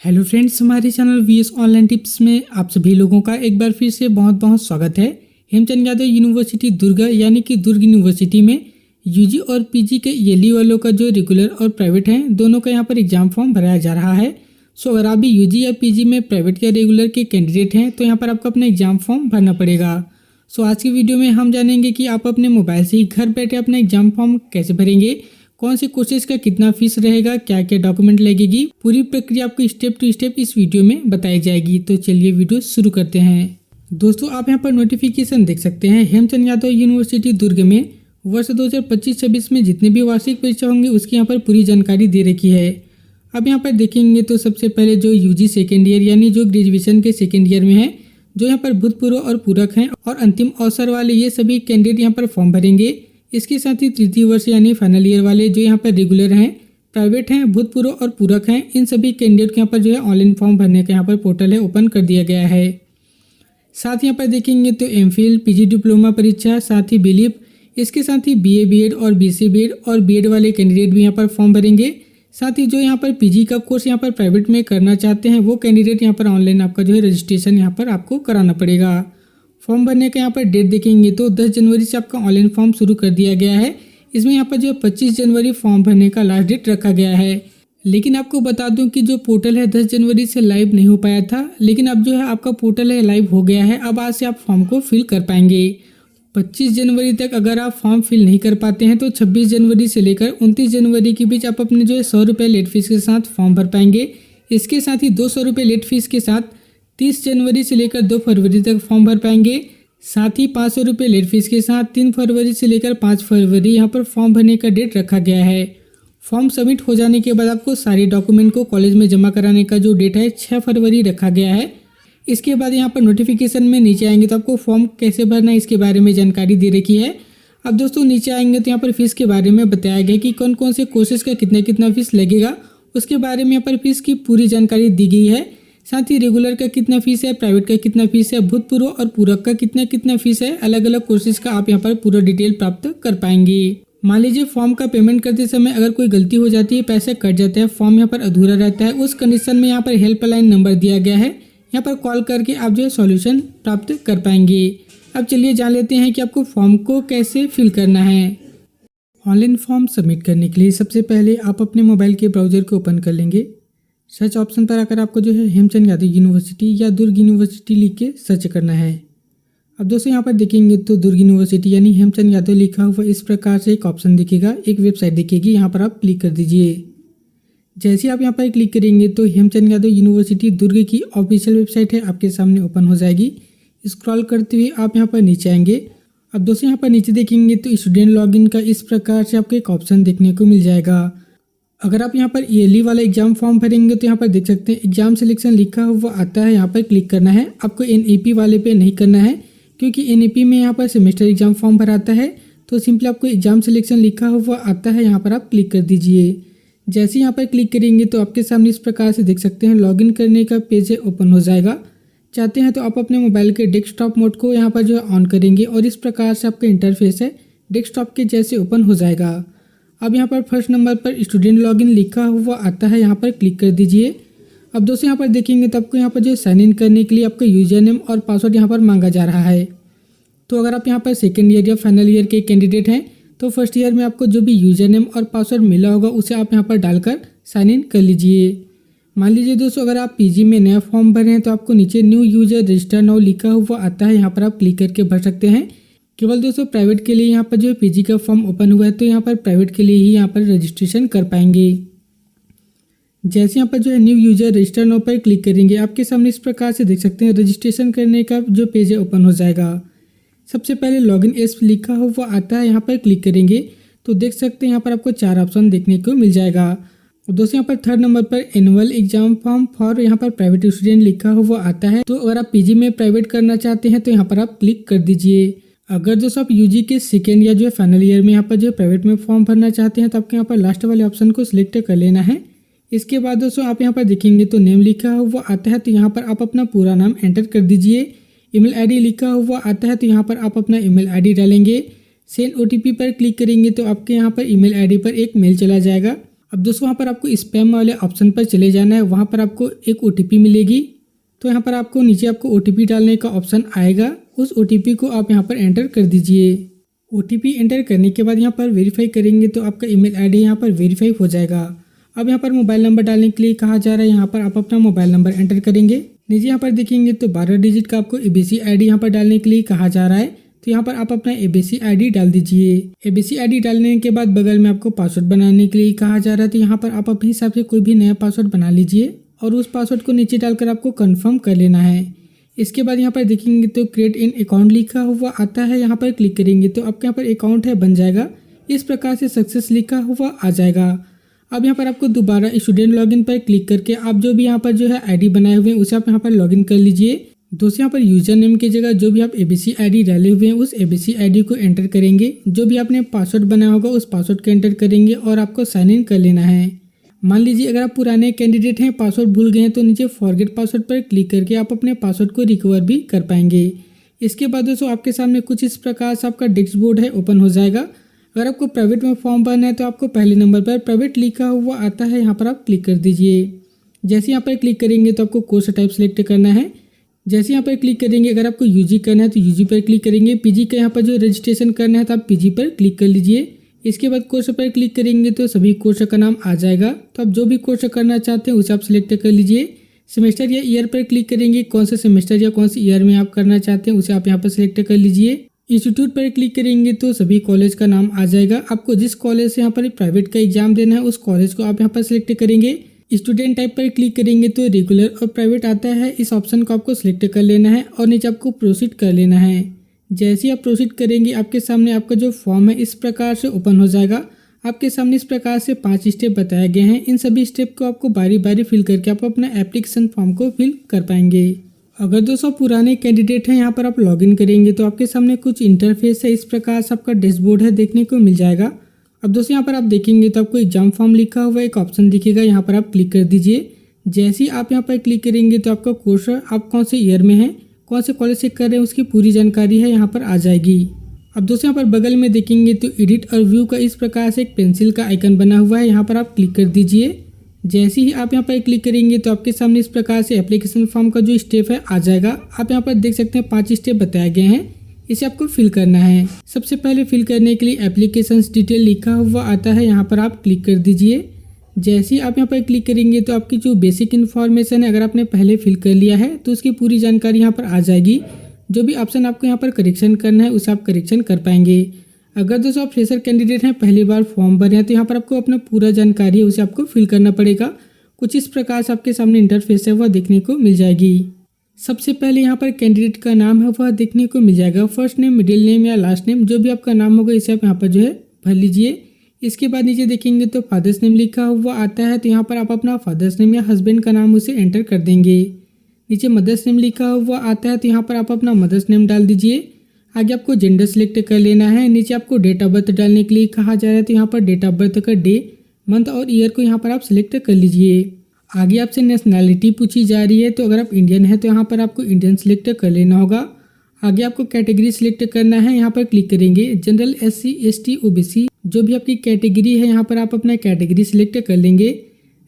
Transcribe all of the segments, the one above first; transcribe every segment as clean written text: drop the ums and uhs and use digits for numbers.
Hello friends, हमारे channel VS online tips में आप सभी लोगों का एक बार फिर से बहुत बहुत स्वागत है। हेमचंद यादव यूनिवर्सिटी दुर्ग यानी कि दुर्ग यूनिवर्सिटी में यूजी और पीजी के ईयरली वालों का जो रेगुलर और प्राइवेट है दोनों का यहाँ पर एग्जाम फॉर्म भराया जा रहा है। सो अगर आप भी यूजी या पीजी में प्राइवेट या रेगुलर के कैंडिडेट हैं तो यहाँ पर आपको अपना एग्जाम फॉर्म भरना पड़ेगा। सो आज की वीडियो में हम जानेंगे कि आप अपने मोबाइल से ही घर बैठे अपना एग्जाम फॉर्म कैसे भरेंगे, कौन से कोर्सेज का कितना फीस रहेगा, क्या क्या डॉक्यूमेंट लगेगी, पूरी प्रक्रिया आपको स्टेप टू स्टेप इस वीडियो में बताई जाएगी। तो चलिए वीडियो शुरू करते हैं। दोस्तों, आप यहाँ पर नोटिफिकेशन देख सकते हैं। हेमचंद यादव यूनिवर्सिटी दुर्ग में वर्ष 2025-26 में जितने भी वार्षिक परीक्षा होंगे उसकी यहाँ पर पूरी जानकारी दे रखी है। अब यहाँ पर देखेंगे तो सबसे पहले जो यूजी सेकेंड ईयर यानी जो ग्रेजुएशन के सेकेंड ईयर में है, जो यहाँ पर भूतपूर्व और पूरक हैं और अंतिम अवसर वाले, ये सभी कैंडिडेट यहाँ पर फॉर्म भरेंगे। इसके साथ ही तृतीय वर्ष यानी फाइनल ईयर वाले जो यहाँ पर रेगुलर हैं, प्राइवेट हैं, भूतपूर्व और पूरक हैं, इन सभी कैंडिडेट के यहाँ पर जो है ऑनलाइन फॉर्म भरने का यहाँ पर पोर्टल है ओपन कर दिया गया है। साथ ही यहाँ पर देखेंगे तो एमफिल, पीजी डिप्लोमा परीक्षा, साथ ही बिलीप, इसके साथ ही बीए बीएड और बीसी बीएड और बीएड वाले कैंडिडेट भी यहाँ पर फॉर्म भरेंगे। साथ ही जो यहाँ पर पीजी का कोर्स यहाँ पर प्राइवेट में करना चाहते हैं वो कैंडिडेट यहाँ पर ऑनलाइन आपका जो है रजिस्ट्रेशन यहाँ पर आपको कराना पड़ेगा। फॉर्म भरने का यहाँ पर डेट देखेंगे तो 10 जनवरी से आपका ऑनलाइन फॉर्म शुरू कर दिया गया है। इसमें यहाँ पर जो 25 जनवरी फॉर्म भरने का लास्ट डेट रखा गया है। लेकिन आपको बता दूं कि जो पोर्टल है 10 जनवरी से लाइव नहीं हो पाया था, लेकिन अब जो है आपका पोर्टल है लाइव हो गया है। अब आज से आप फॉर्म को फिल कर पाएंगे। 25 जनवरी तक अगर आप फॉर्म फिल नहीं कर पाते हैं तो 26 जनवरी से लेकर 29 जनवरी के बीच आप अपने जो है 100 रुपये लेट फीस के साथ फॉर्म भर पाएंगे। इसके साथ ही 200 रुपये लेट फीस के साथ 30 जनवरी से लेकर 2 फरवरी तक फॉर्म भर पाएंगे। साथ ही 500 रुपये लेट फीस के साथ 3 फरवरी से लेकर 5 फरवरी यहाँ पर फॉर्म भरने का डेट रखा गया है। फॉर्म सबमिट हो जाने के बाद आपको सारे डॉक्यूमेंट को कॉलेज में जमा कराने का जो डेट है 6 फरवरी रखा गया है। इसके बाद यहाँ पर नोटिफिकेशन में नीचे आएंगे तो आपको फॉर्म कैसे भरना है इसके बारे में जानकारी दे रखी है। अब दोस्तों नीचे आएंगे तो यहाँ पर फीस के बारे में बताया गया कि कौन कौन से कोर्सेज का कितना कितना फीस लगेगा, उसके बारे में यहाँ पर फीस की पूरी जानकारी दी गई है। साथ ही रेगुलर का कितना फीस है, प्राइवेट का कितना फीस है, भूतपूर्व और पूरक का कितना कितना फीस है, अलग अलग कोर्सेज का आप यहाँ पर पूरा डिटेल प्राप्त कर पाएंगे। मान लीजिए फॉर्म का पेमेंट करते समय अगर कोई गलती हो जाती है, पैसे कट जाते हैं, फॉर्म यहाँ पर अधूरा रहता है, उस कंडीशन में यहाँ पर हेल्पलाइन नंबर दिया गया है, यहाँ पर कॉल करके आप जो है सॉल्यूशन प्राप्त कर पाएंगे। अब चलिए जान लेते हैं कि आपको फॉर्म को कैसे फिल करना है। ऑनलाइन फॉर्म सबमिट करने के लिए सबसे पहले आप अपने मोबाइल के ब्राउजर को ओपन कर लेंगे। सर्च ऑप्शन पर आकर आपको जो है हेमचंद यादव यूनिवर्सिटी या दुर्ग यूनिवर्सिटी लिख के सर्च करना है। अब दोस्तों यहाँ पर देखेंगे तो दुर्ग यूनिवर्सिटी यानी हेमचंद यादव लिखा हुआ इस प्रकार से एक ऑप्शन दिखेगा, एक वेबसाइट दिखेगी, यहाँ पर आप क्लिक कर दीजिए। जैसे आप यहाँ पर क्लिक करेंगे तो हेमचंद यादव यूनिवर्सिटी दुर्ग की ऑफिशियल वेबसाइट है आपके सामने ओपन हो जाएगी। स्क्रॉल करते हुए आप यहाँ पर नीचे आएंगे। अब दोस्तों यहाँ पर नीचे देखेंगे तो स्टूडेंट लॉगिन का इस प्रकार से आपको एक ऑप्शन देखने को मिल जाएगा। अगर आप यहाँ पर ईयरली वाला एग्जाम फॉर्म भरेंगे तो यहाँ पर देख सकते हैं एग्जाम सिलेक्शन लिखा हुआ आता है, यहाँ पर क्लिक करना है। आपको एनईपी वाले पे नहीं करना है क्योंकि एनईपी में यहाँ पर सेमेस्टर एग्जाम फॉर्म भराता है, तो सिंपली आपको एग्जाम सिलेक्शन लिखा हुआ आता है, यहाँ पर आप क्लिक कर दीजिए। जैसे यहाँ पर क्लिक करेंगे तो आपके सामने इस प्रकार से देख सकते हैं लॉगिन करने का पेज ओपन हो जाएगा। चाहते हैं तो आप अपने मोबाइल के डेस्कटॉप मोड को यहाँ पर जो है ऑन करेंगे और इस प्रकार से आपका इंटरफेस है डेस्कटॉप के जैसे ओपन हो जाएगा। अब यहाँ पर फर्स्ट नंबर पर स्टूडेंट लॉगिन लिखा हुआ आता है, यहाँ पर क्लिक कर दीजिए। अब दोस्तों यहाँ पर देखेंगे तो आपको यहाँ पर जो साइन इन करने के लिए आपका यूजर नेम और पासवर्ड यहाँ पर मांगा जा रहा है। तो अगर आप यहाँ पर सेकेंड ईयर या फाइनल ईयर के कैंडिडेट हैं तो फर्स्ट ईयर में आपको जो भी यूजर नेम और पासवर्ड मिला होगा उसे आप यहाँ पर डालकर साइन इन कर लीजिए। मान लीजिए दोस्तों अगर आप पीजी में नया फॉर्म भरे हैं तो आपको नीचे न्यू यूजर रजिस्टर नाउ लिखा हुआ आता है, यहाँ पर आप क्लिक करके भर सकते हैं। केवल दोस्तों प्राइवेट के लिए यहाँ पर जो है पीजी का फॉर्म ओपन हुआ है तो यहाँ पर प्राइवेट के लिए ही यहाँ पर रजिस्ट्रेशन कर पाएंगे। जैसे यहाँ पर जो है न्यू यूजर रजिस्टर नाउ पर क्लिक करेंगे आपके सामने इस प्रकार से देख सकते हैं रजिस्ट्रेशन करने का जो पेज है ओपन हो जाएगा। सबसे पहले लॉगिन एस लिखा हुआ आता है, यहाँ पर क्लिक करेंगे तो देख सकते हैं यहाँ पर आपको 4 ऑप्शन देखने को मिल जाएगा। दोस्तों यहाँ पर थर्ड नंबर पर एनुअल एग्जाम फॉर्म फॉर यहाँ पर प्राइवेट स्टूडेंट लिखा हुआ आता है, तो अगर आप पीजी में प्राइवेट करना चाहते हैं तो यहाँ पर आप क्लिक कर दीजिए। अगर दोस्तों आप यूजी के सेकेंड या जो है फाइनल ईयर में यहाँ पर जो है प्राइवेट में फॉर्म भरना चाहते हैं तो आपको यहाँ पर लास्ट वाले ऑप्शन को सिलेक्ट कर लेना है। इसके बाद दोस्तों आप यहाँ पर देखेंगे तो नेम लिखा हुआ आता है, तो यहाँ पर आप अपना पूरा नाम एंटर कर दीजिए। ईमेल आईडी लिखा हुआ आता है तो यहाँ पर आप अपना ईमेल आईडी डालेंगे। सेंड ओटीपी पर क्लिक करेंगे तो आपके यहाँ पर ईमेल आईडी पर एक मेल चला जाएगा। अब दोस्तों वहाँ पर आपको स्पैम वाले ऑप्शन पर चले जाना है। वहाँ पर आपको एक OTP मिलेगी, तो यहाँ पर आपको नीचे आपको OTP डालने का ऑप्शन आएगा। उस OTP को आप यहाँ पर एंटर कर दीजिए। OTP एंटर करने के बाद यहाँ पर वेरीफाई करेंगे तो आपका ईमेल आईडी यहाँ पर वेरीफाई हो जाएगा। अब यहाँ पर मोबाइल नंबर डालने के लिए कहा जा रहा है, यहाँ पर आप अपना मोबाइल नंबर एंटर करेंगे। नीचे यहाँ पर देखेंगे तो 12 डिजिट का आपको ABC ID यहाँ पर डालने के लिए कहा जा रहा है, तो यहाँ पर आप अपना ABC ID डाल दीजिए। ABC ID डालने के बाद बगल में आपको पासवर्ड बनाने के लिए कहा जा रहा है, तो यहाँ पर आप अपने हिसाब से कोई भी नया पासवर्ड बना लीजिए और उस पासवर्ड को नीचे डालकर आपको कंफर्म कर लेना है। इसके बाद यहाँ पर देखेंगे तो क्रिएट इन अकाउंट लिखा हुआ आता है, यहाँ पर क्लिक करेंगे तो आपके यहाँ पर अकाउंट है बन जाएगा। इस प्रकार से सक्सेस लिखा हुआ आ जाएगा। अब यहाँ पर आपको दोबारा स्टूडेंट लॉगिन पर क्लिक करके आप जो भी यहाँ पर जो है ID बनाए हुए हैं उसे आप यहाँ पर लॉगिन कर लीजिए। दोस्तों यहाँ पर यूजर नेम की जगह जो भी आप ABC ID डाले हुए हैं उस ABC ID को एंटर करेंगे। जो भी आपने पासवर्ड बनाया होगा उस पासवर्ड को एंटर करेंगे और आपको साइन इन कर लेना है। मान लीजिए अगर आप पुराने कैंडिडेट हैं, पासवर्ड भूल गए हैं, तो नीचे फॉरगेट पासवर्ड पर क्लिक करके आप अपने पासवर्ड को रिकवर भी कर पाएंगे। इसके बाद दोस्तों आपके सामने कुछ इस प्रकार से आपका डैशबोर्ड है ओपन हो जाएगा। अगर आपको प्राइवेट में फॉर्म भरना है तो आपको पहले नंबर पर प्राइवेट लिखा हुआ आता है, यहाँ पर आप क्लिक कर दीजिए। जैसे यहाँ पर क्लिक करेंगे तो आपको कोर्स टाइप सेलेक्ट करना है। जैसे यहाँ पर क्लिक करेंगे अगर आपको UG करना है तो UG पर क्लिक करेंगे। PG का यहाँ पर जो रजिस्ट्रेशन करना है तो आप PG पर क्लिक कर लीजिए। इसके बाद कोर्स पर क्लिक करेंगे तो सभी कोर्स का नाम आ जाएगा, तो आप जो भी कोर्स करना चाहते हैं उसे आप सिलेक्ट कर लीजिए। सेमेस्टर या ईयर पर क्लिक करेंगे, कौन से सेमेस्टर या कौन से ईयर में आप करना चाहते हैं उसे आप यहाँ पर सिलेक्ट कर लीजिए। इंस्टीट्यूट पर क्लिक करेंगे तो सभी कॉलेज का नाम आ जाएगा। आपको जिस कॉलेज से यहाँ पर प्राइवेट का एग्जाम देना है उस कॉलेज को आप यहाँ पर सिलेक्ट करेंगे। स्टूडेंट टाइप पर क्लिक करेंगे तो रेगुलर और प्राइवेट आता है, इस ऑप्शन को आपको सिलेक्ट कर लेना है और नीचे आपको प्रोसीड कर लेना है। जैसे ही आप प्रोसीड करेंगे आपके सामने आपका जो फॉर्म है इस प्रकार से ओपन हो जाएगा। आपके सामने इस प्रकार से 5 स्टेप बताए गए हैं। इन सभी स्टेप को आपको बारी बारी फिल करके आप अपना एप्लीकेशन फॉर्म को फिल कर पाएंगे। अगर दोस्तों पुराने कैंडिडेट हैं, यहाँ पर आप लॉगिन करेंगे तो आपके सामने कुछ इंटरफेस है, इस प्रकार से आपका डैशबोर्ड है देखने को मिल जाएगा। अब दोस्तों यहाँ पर आप देखेंगे तो आपको एग्जाम फॉर्म लिखा हुआ एक ऑप्शन दिखेगा, यहाँ पर आप क्लिक कर दीजिए। जैसे ही आप यहाँ पर क्लिक करेंगे तो आपका कोर्स आप कौन से ईयर में हैं, कौन से कॉलेज से कर रहे हैं उसकी पूरी जानकारी है यहाँ पर आ जाएगी। अब दोस्तों यहाँ पर बगल में देखेंगे तो एडिट और व्यू का इस प्रकार से एक पेंसिल का आइकन बना हुआ है, यहाँ पर आप क्लिक कर दीजिए। जैसे ही आप यहाँ पर क्लिक करेंगे तो आपके सामने इस प्रकार से एप्लीकेशन फॉर्म का जो स्टेप है आ जाएगा। आप यहाँ पर देख सकते हैं 5 स्टेप बताए गए हैं, इसे आपको फिल करना है। सबसे पहले फिल करने के लिए एप्लीकेशन डिटेल लिखा हुआ आता है, यहाँ पर आप क्लिक कर दीजिए। जैसे ही आप यहाँ पर क्लिक करेंगे तो आपकी जो बेसिक इन्फॉर्मेशन है अगर आपने पहले फिल कर लिया है तो उसकी पूरी जानकारी यहाँ पर आ जाएगी। जो भी ऑप्शन आपको यहाँ पर करेक्शन करना है उसे आप करेक्शन कर पाएंगे। अगर दोस्तों आप फ्रेशर कैंडिडेट हैं, पहली बार फॉर्म भरे हैं, तो यहाँ पर आपको अपना पूरा जानकारी है उसे आपको फिल करना पड़ेगा। कुछ इस प्रकार से आपके सामने इंटरफेस है वह देखने को मिल जाएगी। सबसे पहले यहाँ पर कैंडिडेट का नाम है वह देखने को मिल जाएगा। फर्स्ट नेम, मिडिल नेम या लास्ट नेम जो भी आपका नाम होगा इसे आप यहाँ पर जो है भर लीजिए। इसके बाद नीचे देखेंगे तो फादर्स नेम लिखा हुआ आता है, तो यहाँ पर आप अपना फादर्स नेम या हस्बैंड का नाम उसे एंटर कर देंगे। नीचे मदर्स नेम लिखा हुआ आता है, तो यहाँ पर आप अपना मदर्स नेम डाल दीजिए। आगे आपको जेंडर सिलेक्ट कर लेना है। नीचे आपको डेट ऑफ बर्थ डालने के लिए कहा जा रहा है, तो यहाँ पर डेट ऑफ बर्थ का डे, मंथ और ईयर को यहाँ पर आप सिलेक्ट कर लीजिए। आगे आपसे नेशनैलिटी पूछी जा रही है, तो अगर आप इंडियन है तो यहाँ पर आपको इंडियन सिलेक्ट कर लेना होगा। आगे आपको कैटेगरी सिलेक्ट करना है, यहाँ पर क्लिक करेंगे। जनरल, SC, ST, OBC जो भी आपकी कैटेगरी है यहाँ पर आप अपना कैटेगरी सिलेक्ट कर लेंगे।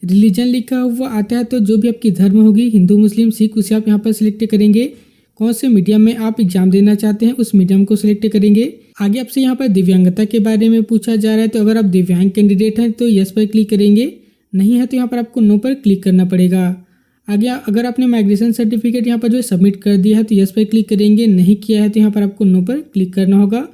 रिलीजन लिखा हुआ आता है, तो जो भी आपकी धर्म होगी, हिंदू, मुस्लिम, सिख, उसे आप यहाँ पर सिलेक्ट करेंगे। कौन से मीडियम में आप एग्जाम देना चाहते हैं उस मीडियम को सिलेक्ट करेंगे। आगे आपसे यहाँ पर दिव्यांगता के बारे में पूछा जा रहा है, तो अगर आप दिव्यांग कैंडिडेट हैं तो यस पर क्लिक करेंगे, नहीं है तो यहाँ पर आपको नो पर क्लिक करना पड़ेगा। आगे अगर आपने माइग्रेशन सर्टिफिकेट यहाँ पर जो सबमिट कर दिया है तो यस पर क्लिक करेंगे, नहीं किया है तो यहाँ पर आपको नो पर क्लिक करना होगा।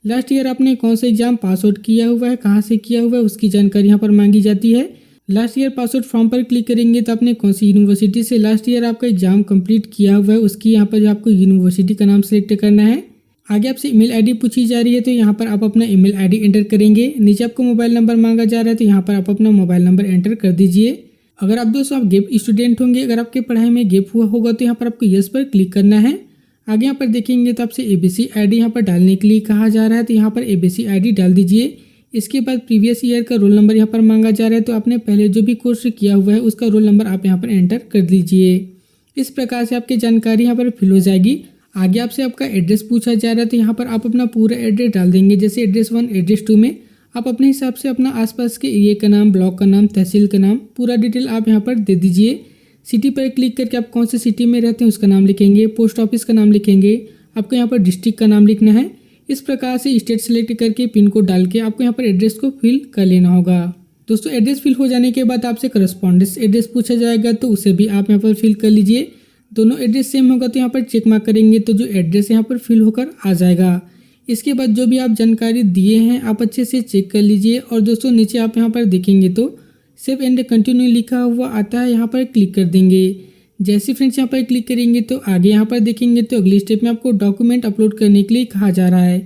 लास्ट ईयर आपने कौन सा एग्जाम पास आउट किया हुआ है, कहाँ से किया हुआ है उसकी जानकारी यहाँ पर मांगी जाती है। Last year pass out form पर क्लिक करेंगे तो आपने कौन सी यूनिवर्सिटी से लास्ट ईयर आपका एग्जाम कंप्लीट किया हुआ है उसकी यहाँ पर जो आपको यूनिवर्सिटी का नाम सेलेक्ट करना है। आगे आपसे ईमेल आईडी पूछी जा रही है, तो यहाँ पर आप अपना ईमेल आईडी एंटर करेंगे। नीचे आपको मोबाइल नंबर मांगा जा रहा है, तो यहाँ पर आप अपना मोबाइल नंबर एंटर कर दीजिए। अगर आप दोस्तों आप गेप स्टूडेंट होंगे, अगर आपके पढ़ाई में गेप हुआ होगा तो यहाँ पर आपको यस पर क्लिक करना है। आगे यहाँ पर देखेंगे तो आपसे ABC ID यहाँ पर डालने के लिए कहा जा रहा है, तो यहाँ पर ABC ID डाल दीजिए। इसके बाद प्रीवियस ईयर का रोल नंबर यहाँ पर मांगा जा रहा है, तो आपने पहले जो भी कोर्स किया हुआ है उसका रोल नंबर आप यहाँ पर एंटर कर दीजिए। इस प्रकार से आपकी जानकारी यहाँ पर फिल हो जाएगी। आगे आपसे आपका एड्रेस पूछा जा रहा है, तो यहाँ पर आप अपना पूरा एड्रेस डाल देंगे। जैसे एड्रेस 1, एड्रेस 2 में आप अपने हिसाब से अपना आसपास के एरिया का नाम, ब्लॉक का नाम, तहसील का नाम, पूरा डिटेल आप यहाँ पर दे दीजिए। सिटी पर क्लिक करके आप कौन से सिटी में रहते हैं उसका नाम लिखेंगे, पोस्ट ऑफिस का नाम लिखेंगे, आपको यहाँ पर डिस्ट्रिक्ट का नाम लिखना है। इस प्रकार से स्टेट सेलेक्ट करके पिन कोड डाल के आपको यहाँ पर एड्रेस को फिल कर लेना होगा। दोस्तों एड्रेस फिल हो जाने के बाद आपसे करस्पॉन्डेंस एड्रेस पूछा जाएगा, तो उसे भी आप यहाँ पर फिल कर लीजिए। दोनों एड्रेस सेम होगा तो यहाँ पर चेक मार्क करेंगे तो जो एड्रेस यहाँ पर फिल होकर आ जाएगा। इसके बाद जो भी आप जानकारी दिए हैं आप अच्छे से चेक कर लीजिए। और दोस्तों नीचे आप यहाँ पर देखेंगे तो सेव एंड कंटिन्यू लिखा हुआ आता है, यहाँ पर क्लिक कर देंगे। जैसे फ्रेंड्स यहाँ पर क्लिक करेंगे तो आगे यहाँ पर देखेंगे तो अगली स्टेप में आपको डॉक्यूमेंट अपलोड करने के लिए कहा जा रहा है।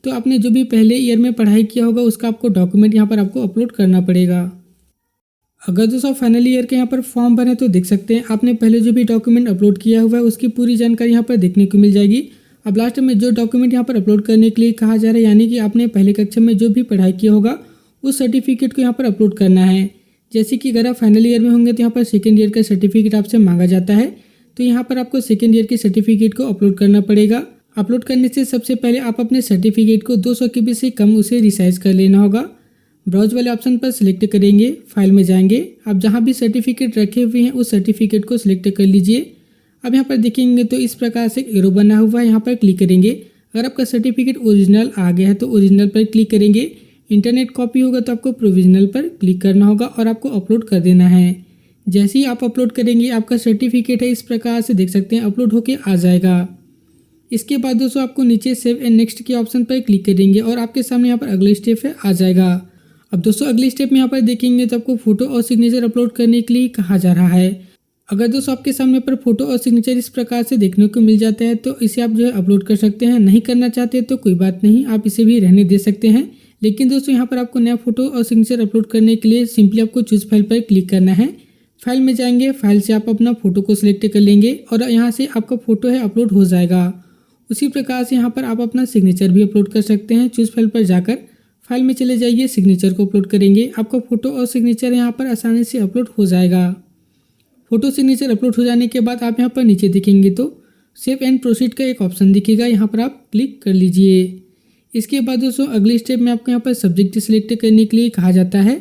तो आपने जो भी पहले ईयर में पढ़ाई किया होगा उसका आपको डॉक्यूमेंट यहाँ पर आपको अपलोड करना पड़ेगा। अगर दोस्तों फाइनल ईयर के यहाँ पर फॉर्म भरे तो देख सकते हैं आपने पहले जो भी डॉक्यूमेंट अपलोड किया हुआ है उसकी पूरी जानकारी यहाँ पर देखने को मिल जाएगी। अब लास्ट में जो डॉक्यूमेंट यहाँ पर अपलोड करने के लिए कहा जा रहा है, यानी कि आपने पहले कक्षा में जो भी पढ़ाई किया होगा उस सर्टिफिकेट को यहाँ पर अपलोड करना है। जैसे कि अगर आप फाइनल ईयर में होंगे तो यहाँ पर सेकेंड ईयर का सर्टिफिकेट आपसे मांगा जाता है, तो यहाँ पर आपको सेकेंड ईयर के सर्टिफिकेट को अपलोड करना पड़ेगा। अपलोड करने से सबसे पहले आप अपने सर्टिफिकेट को 200 KB से कम उसे रिसाइज कर लेना होगा। ब्राउज वाले ऑप्शन पर सिलेक्ट करेंगे, फाइल में जाएंगे, आप जहाँ भी सर्टिफिकेट रखे हुए हैं उस सर्टिफिकेट को सिलेक्ट कर लीजिए। अब यहाँ पर देखेंगे तो इस प्रकार से एरो बना हुआ है, यहाँ पर क्लिक करेंगे। अगर आपका सर्टिफिकेट ओरिजिनल आ गया है तो ओरिजिनल पर क्लिक करेंगे, इंटरनेट कॉपी होगा तो आपको प्रोविजनल पर क्लिक करना होगा और आपको अपलोड कर देना है। जैसे ही आप अपलोड करेंगे आपका सर्टिफिकेट है इस प्रकार से देख सकते हैं अपलोड होके आ जाएगा। इसके बाद दोस्तों आपको नीचे सेव एंड नेक्स्ट के ऑप्शन पर क्लिक करेंगे और आपके सामने यहाँ पर अगली स्टेप है आ जाएगा। अब दोस्तों अगली स्टेप में यहाँ पर देखेंगे तो आपको फोटो और सिग्नेचर अपलोड करने के लिए कहा जा रहा है। अगर दोस्तों आपके सामने पर फोटो और सिग्नेचर इस प्रकार से देखने को मिल जाता है तो इसे आप जो है अपलोड कर सकते हैं। नहीं करना चाहते तो कोई बात नहीं, आप इसे भी रहने दे सकते हैं। लेकिन दोस्तों यहाँ पर आपको नया फोटो और सिग्नेचर अपलोड करने के लिए सिंपली आपको चूज फाइल पर क्लिक करना है। फाइल में जाएंगे, फाइल से आप अपना फोटो को सिलेक्ट कर लेंगे और यहाँ से आपका फोटो है अपलोड हो जाएगा। उसी प्रकार से यहाँ पर आप अपना सिग्नेचर भी अपलोड कर सकते हैं। चूज फाइल पर जाकर फाइल में चले जाइए, सिग्नेचर को अपलोड करेंगे, आपका फोटो और सिग्नेचर यहाँ पर आसानी से अपलोड हो जाएगा। फोटो सिग्नेचर अपलोड हो जाने के बाद आप यहाँ पर नीचे देखेंगे तो सेव एंड प्रोसीड का एक ऑप्शन दिखेगा, यहाँ पर आप क्लिक कर लीजिए। इसके बाद दोस्तों अगले स्टेप में आपको यहाँ पर सब्जेक्ट सिलेक्ट करने के लिए कहा जाता है।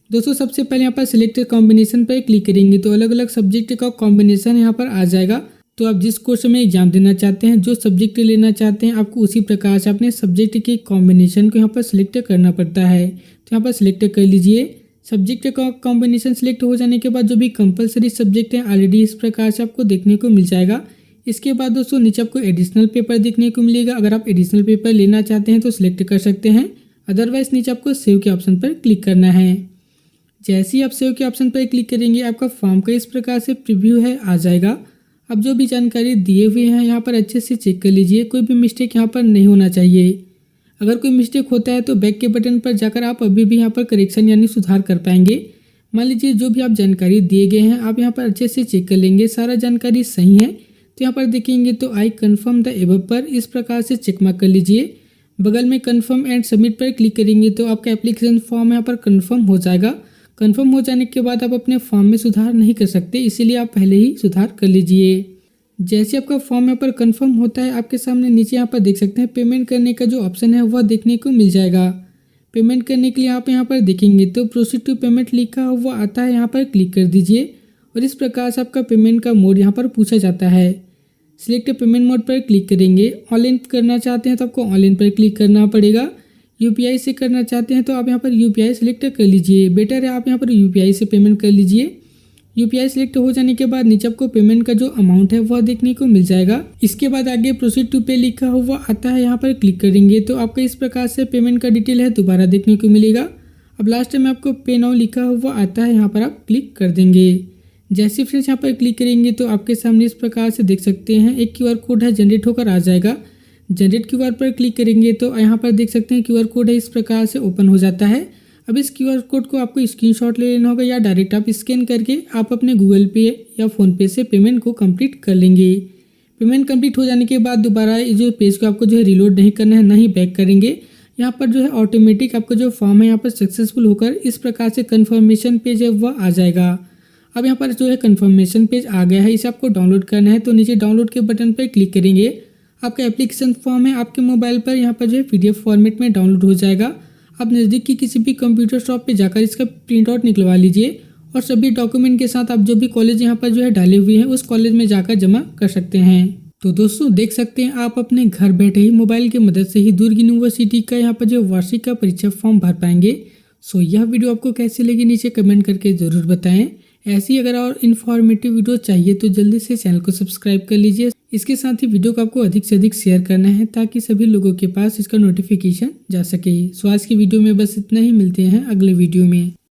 दोस्तों सबसे पहले यहाँ पर सिलेक्ट कॉम्बिनेशन पर क्लिक करेंगे तो अलग अलग सब्जेक्ट का कॉम्बिनेशन यहाँ पर आ जाएगा। तो आप जिस कोर्स में एग्जाम देना चाहते हैं, जो सब्जेक्ट लेना चाहते हैं, आपको उसी प्रकार से अपने सब्जेक्ट के कॉम्बिनेशन को यहाँ पर सिलेक्ट करना पड़ता है। तो यहाँ पर सिलेक्ट कर लीजिए। सब्जेक्ट का कॉम्बिनेशन सिलेक्ट हो जाने के बाद जो भी कंपलसरी सब्जेक्ट है ऑलरेडी इस प्रकार से आपको देखने को मिल जाएगा। इसके बाद दोस्तों नीचे आपको एडिशनल पेपर देखने को मिलेगा। अगर आप एडिशनल पेपर लेना चाहते हैं तो सिलेक्ट कर सकते हैं, अदरवाइज नीचे आपको सेव के ऑप्शन पर क्लिक करना है। जैसे ही आप सेव के ऑप्शन पर क्लिक करेंगे आपका फॉर्म का इस प्रकार से प्रीव्यू है आ जाएगा। अब जो भी जानकारी दिए हुए हैं यहाँ पर अच्छे से चेक कर लीजिए, कोई भी मिस्टेक यहाँ पर नहीं होना चाहिए। अगर कोई मिस्टेक होता है तो बैक के बटन पर जाकर आप अभी भी यहाँ पर करेक्शन यानी सुधार कर पाएंगे। मान लीजिए जो भी आप जानकारी दिए गए हैं आप यहाँ पर अच्छे से चेक कर लेंगे, सारा जानकारी सही है तो यहाँ पर देखेंगे तो आई कन्फर्म द एबव पर इस प्रकार से चेक मार्क कर लीजिए। बगल में कन्फर्म एंड सबमिट पर क्लिक करेंगे तो आपका एप्लीकेशन फॉर्म यहाँ पर कन्फर्म हो जाएगा। कन्फर्म हो जाने के बाद आप अपने फॉर्म में सुधार नहीं कर सकते, इसीलिए आप पहले ही सुधार कर लीजिए। जैसे आपका फॉर्म यहाँ पर कंफर्म होता है आपके सामने नीचे यहाँ पर देख सकते हैं पेमेंट करने का जो ऑप्शन है वह देखने को मिल जाएगा। पेमेंट करने के लिए आप यहाँ पर देखेंगे तो प्रोसीड टू पेमेंट लिखा हुआ आता है, यहाँ पर क्लिक कर दीजिए और इस प्रकार से आपका पेमेंट का मोड यहाँ पर पूछा जाता है। सिलेक्ट पेमेंट मोड पर क्लिक करेंगे। ऑनलाइन करना चाहते हैं तो आपको ऑनलाइन पर क्लिक करना पड़ेगा। यूपीआई से करना चाहते हैं तो आप यहाँ पर यूपीआई सिलेक्ट कर लीजिए। बेटर है आप यहाँ पर यूपीआई से पेमेंट कर लीजिए। यूपीआई सिलेक्ट हो जाने के बाद नीचे आपको पेमेंट का जो अमाउंट है वह देखने को मिल जाएगा। इसके बाद आगे प्रोसीड टू पे लिखा हुआ आता है, यहाँ पर क्लिक करेंगे तो आपका इस प्रकार से पेमेंट का डिटेल है दोबारा देखने को मिलेगा। अब लास्ट में आपको पे नाउ लिखा हुआ आता है, यहाँ पर आप क्लिक कर देंगे। जैसे फ्रेंड्स यहाँ पर क्लिक करेंगे तो आपके सामने इस प्रकार से देख सकते हैं एक क्यूआर कोड है जनरेट होकर आ जाएगा। जनरेट क्यूआर पर क्लिक करेंगे तो यहाँ पर देख सकते हैं क्यूआर कोड है इस प्रकार से ओपन हो जाता है। अब इस क्यूआर कोड को आपको स्क्रीनशॉट ले लेना होगा या डायरेक्ट आप स्कैन करके आप अपने गूगल पे या फ़ोनपे से पेमेंट को कंप्लीट कर लेंगे। पेमेंट कंप्लीट हो जाने के बाद दोबारा जो पेज को आपको जो है रिलोड नहीं करना है, ना ही बैक करेंगे। यहाँ पर जो है ऑटोमेटिक आपका जो फॉर्म है यहाँ पर सक्सेसफुल होकर इस प्रकार से कन्फर्मेशन पेज है वह आ जाएगा। अब यहाँ पर जो है कन्फर्मेशन पेज आ गया है, इसे आपको डाउनलोड करना है तो नीचे डाउनलोड के बटन पर क्लिक करेंगे। आपका एप्लीकेशन फॉर्म है आपके मोबाइल पर यहाँ पर जो है PDF फॉर्मेट में डाउनलोड हो जाएगा। आप नज़दीक की किसी भी कंप्यूटर शॉप पे जाकर इसका प्रिंट आउट निकलवा लीजिए और सभी डॉक्यूमेंट के साथ आप जो भी कॉलेज यहाँ पर जो है डाले हुए हैं उस कॉलेज में जाकर जमा कर सकते हैं। तो दोस्तों देख सकते हैं आप अपने घर बैठे ही मोबाइल की मदद से ही दुर्ग यूनिवर्सिटी का यहाँ पर जो वार्षिक का परीक्षा फॉर्म भर पाएंगे। सो यह वीडियो आपको कैसी लगी नीचे कमेंट करके ज़रूर बताएं। ऐसी अगर और इन्फॉर्मेटिव वीडियो चाहिए तो जल्दी से चैनल को सब्सक्राइब कर लीजिए। इसके साथ ही वीडियो को आपको अधिक से अधिक शेयर करना है ताकि सभी लोगों के पास इसका नोटिफिकेशन जा सके। सो आज की वीडियो में बस इतना ही, मिलते हैं अगले वीडियो में।